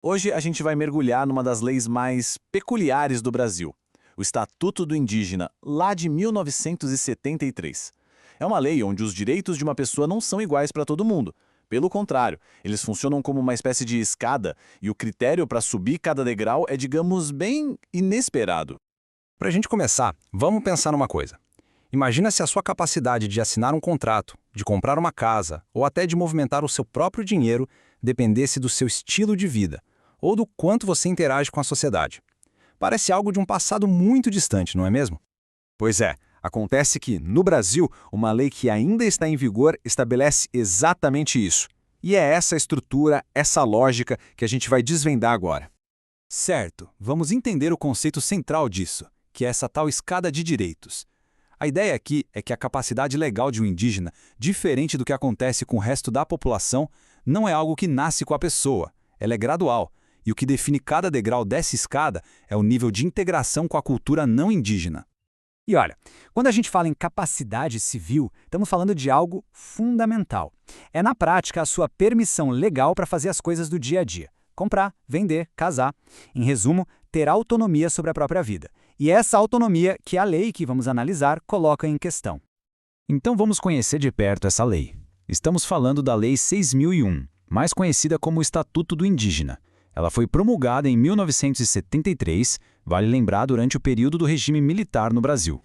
Hoje a gente vai mergulhar numa das leis mais peculiares do Brasil, o Estatuto do Indígena, lá de 1973. É uma lei onde os direitos de uma pessoa não são iguais para todo mundo. Pelo contrário, eles funcionam como uma espécie de escada e o critério para subir cada degrau é, digamos, bem inesperado. Para a gente começar, vamos pensar numa coisa. Imagina se a sua capacidade de assinar um contrato, de comprar uma casa ou até de movimentar o seu próprio dinheiro dependesse do seu estilo de vida ou do quanto você interage com a sociedade. Parece algo de um passado muito distante, não é mesmo? Pois é, acontece que, no Brasil, uma lei que ainda está em vigor estabelece exatamente isso. E é essa estrutura, essa lógica que a gente vai desvendar agora. Certo, vamos entender o conceito central disso, que é essa tal escada de direitos. A ideia aqui é que a capacidade legal de um indígena, diferente do que acontece com o resto da população, não é algo que nasce com a pessoa, ela é gradual, e o que define cada degrau dessa escada é o nível de integração com a cultura não indígena. E olha, quando a gente fala em capacidade civil, estamos falando de algo fundamental. É na prática a sua permissão legal para fazer as coisas do dia a dia. Comprar, vender, casar. Em resumo, ter autonomia sobre a própria vida. E é essa autonomia que a lei que vamos analisar coloca em questão. Então vamos conhecer de perto essa lei. Estamos falando da Lei 6.001, mais conhecida como o Estatuto do Indígena. Ela foi promulgada em 1973, vale lembrar durante o período do regime militar no Brasil.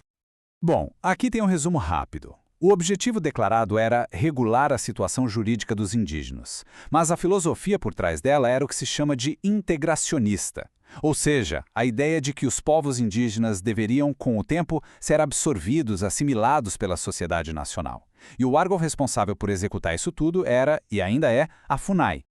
Bom, aqui tem um resumo rápido. O objetivo declarado era regular a situação jurídica dos indígenas, mas a filosofia por trás dela era o que se chama de integracionista. Ou seja, a ideia de que os povos indígenas deveriam, com o tempo, ser absorvidos, assimilados pela sociedade nacional. E o órgão responsável por executar isso tudo era, e ainda é, a FUNAI.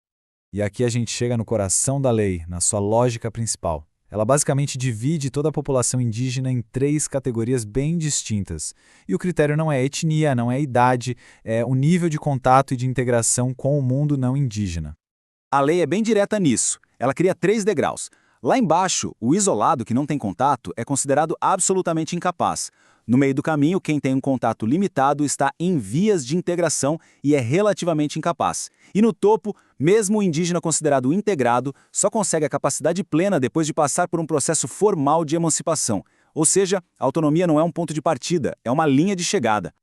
E aqui a gente chega no coração da lei, na sua lógica principal. Ela basicamente divide toda a população indígena em 3 categorias bem distintas. E o critério não é etnia, não é idade, é o nível de contato e de integração com o mundo não indígena. A lei é bem direta nisso. Ela cria 3 degraus. Lá embaixo, o isolado que não tem contato é considerado absolutamente incapaz. No meio do caminho, quem tem um contato limitado está em vias de integração e é relativamente incapaz. E no topo, mesmo o indígena considerado integrado só consegue a capacidade plena depois de passar por um processo formal de emancipação. Ou seja, a autonomia não é um ponto de partida, é uma linha de chegada.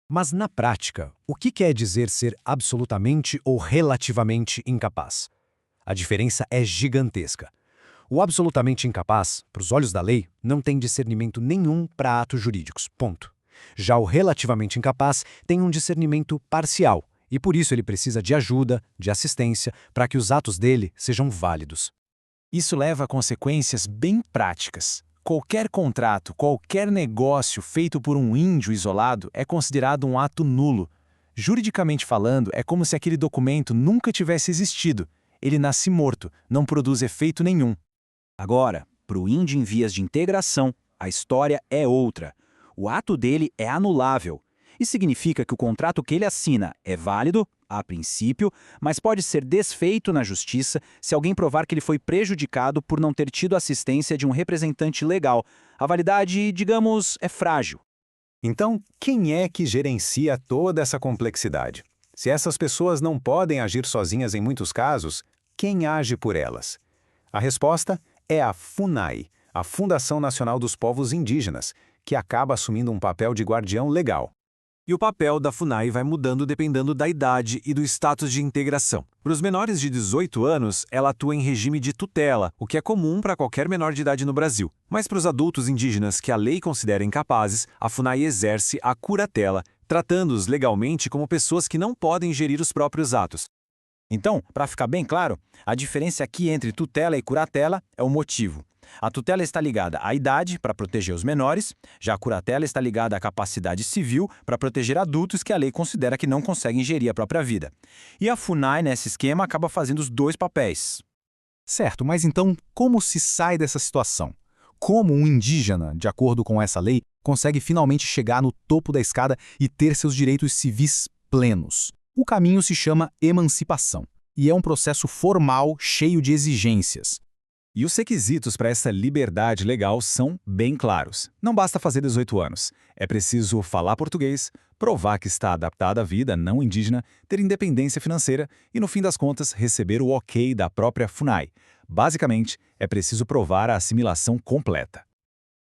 Mas na prática, o que quer dizer ser absolutamente ou relativamente incapaz? A diferença é gigantesca. O absolutamente incapaz, para os olhos da lei, não tem discernimento nenhum para atos jurídicos, ponto. Já o relativamente incapaz tem um discernimento parcial, e por isso ele precisa de ajuda, de assistência, para que os atos dele sejam válidos. Isso leva a consequências bem práticas. Qualquer contrato, qualquer negócio feito por um índio isolado é considerado um ato nulo. Juridicamente falando, é como se aquele documento nunca tivesse existido. Ele nasce morto, não produz efeito nenhum. Agora, para o índio em vias de integração, a história é outra. O ato dele é anulável. Isso significa que o contrato que ele assina é válido, a princípio, mas pode ser desfeito na justiça se alguém provar que ele foi prejudicado por não ter tido assistência de um representante legal. A validade, digamos, é frágil. Então, quem é que gerencia toda essa complexidade? Se essas pessoas não podem agir sozinhas em muitos casos, quem age por elas? A resposta é a FUNAI, a Fundação Nacional dos Povos Indígenas, que acaba assumindo um papel de guardião legal. E o papel da FUNAI vai mudando dependendo da idade e do status de integração. Para os menores de 18 anos, ela atua em regime de tutela, o que é comum para qualquer menor de idade no Brasil. Mas para os adultos indígenas que a lei considera incapazes, a FUNAI exerce a curatela, tratando-os legalmente como pessoas que não podem gerir os próprios atos. Então, para ficar bem claro, a diferença aqui entre tutela e curatela é o motivo. A tutela está ligada à idade, para proteger os menores, já a curatela está ligada à capacidade civil, para proteger adultos que a lei considera que não conseguem gerir a própria vida. E a FUNAI, nesse esquema, acaba fazendo os 2 papéis. Certo, mas então como se sai dessa situação? Como um indígena, de acordo com essa lei, consegue finalmente chegar no topo da escada e ter seus direitos civis plenos? O caminho se chama emancipação, e é um processo formal cheio de exigências. E os requisitos para essa liberdade legal são bem claros. Não basta fazer 18 anos. É preciso falar português, provar que está adaptado à vida não indígena, ter independência financeira e, no fim das contas, receber o ok da própria FUNAI. Basicamente, é preciso provar a assimilação completa.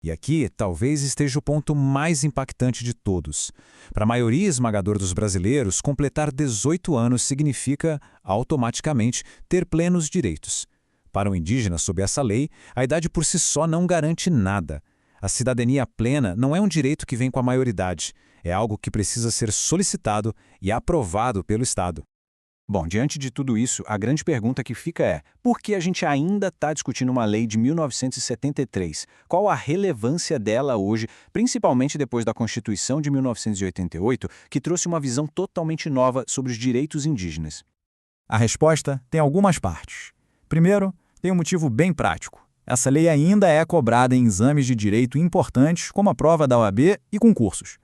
E aqui talvez esteja o ponto mais impactante de todos. Para a maioria esmagadora dos brasileiros, completar 18 anos significa, automaticamente, ter plenos direitos. Para o indígena, sob essa lei, a idade por si só não garante nada. A cidadania plena não é um direito que vem com a maioridade, é algo que precisa ser solicitado e aprovado pelo Estado. Bom, diante de tudo isso, a grande pergunta que fica é: por que a gente ainda está discutindo uma lei de 1973? Qual a relevância dela hoje, principalmente depois da Constituição de 1988, que trouxe uma visão totalmente nova sobre os direitos indígenas? A resposta tem algumas partes. Primeiro, tem um motivo bem prático. Essa lei ainda é cobrada em exames de direito importantes, como a prova da OAB e concursos.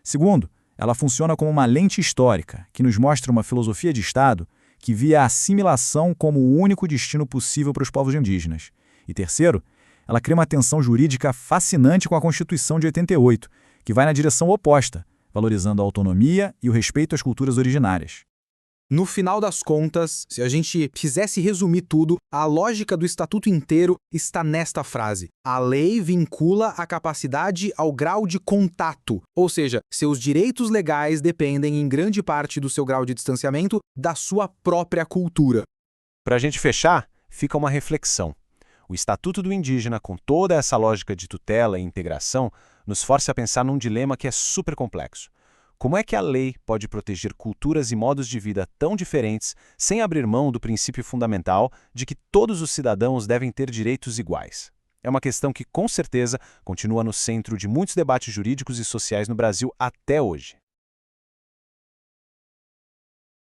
Segundo, ela funciona como uma lente histórica, que nos mostra uma filosofia de Estado que via a assimilação como o único destino possível para os povos indígenas. E terceiro, ela cria uma tensão jurídica fascinante com a Constituição de 88, que vai na direção oposta, valorizando a autonomia e o respeito às culturas originárias. No final das contas, se a gente quisesse resumir tudo, a lógica do Estatuto inteiro está nesta frase: a lei vincula a capacidade ao grau de contato, ou seja, seus direitos legais dependem em grande parte do seu grau de distanciamento da sua própria cultura. Para a gente fechar, fica uma reflexão. O Estatuto do Indígena, com toda essa lógica de tutela e integração, nos força a pensar num dilema que é super complexo. Como é que a lei pode proteger culturas e modos de vida tão diferentes sem abrir mão do princípio fundamental de que todos os cidadãos devem ter direitos iguais? É uma questão que, com certeza, continua no centro de muitos debates jurídicos e sociais no Brasil até hoje.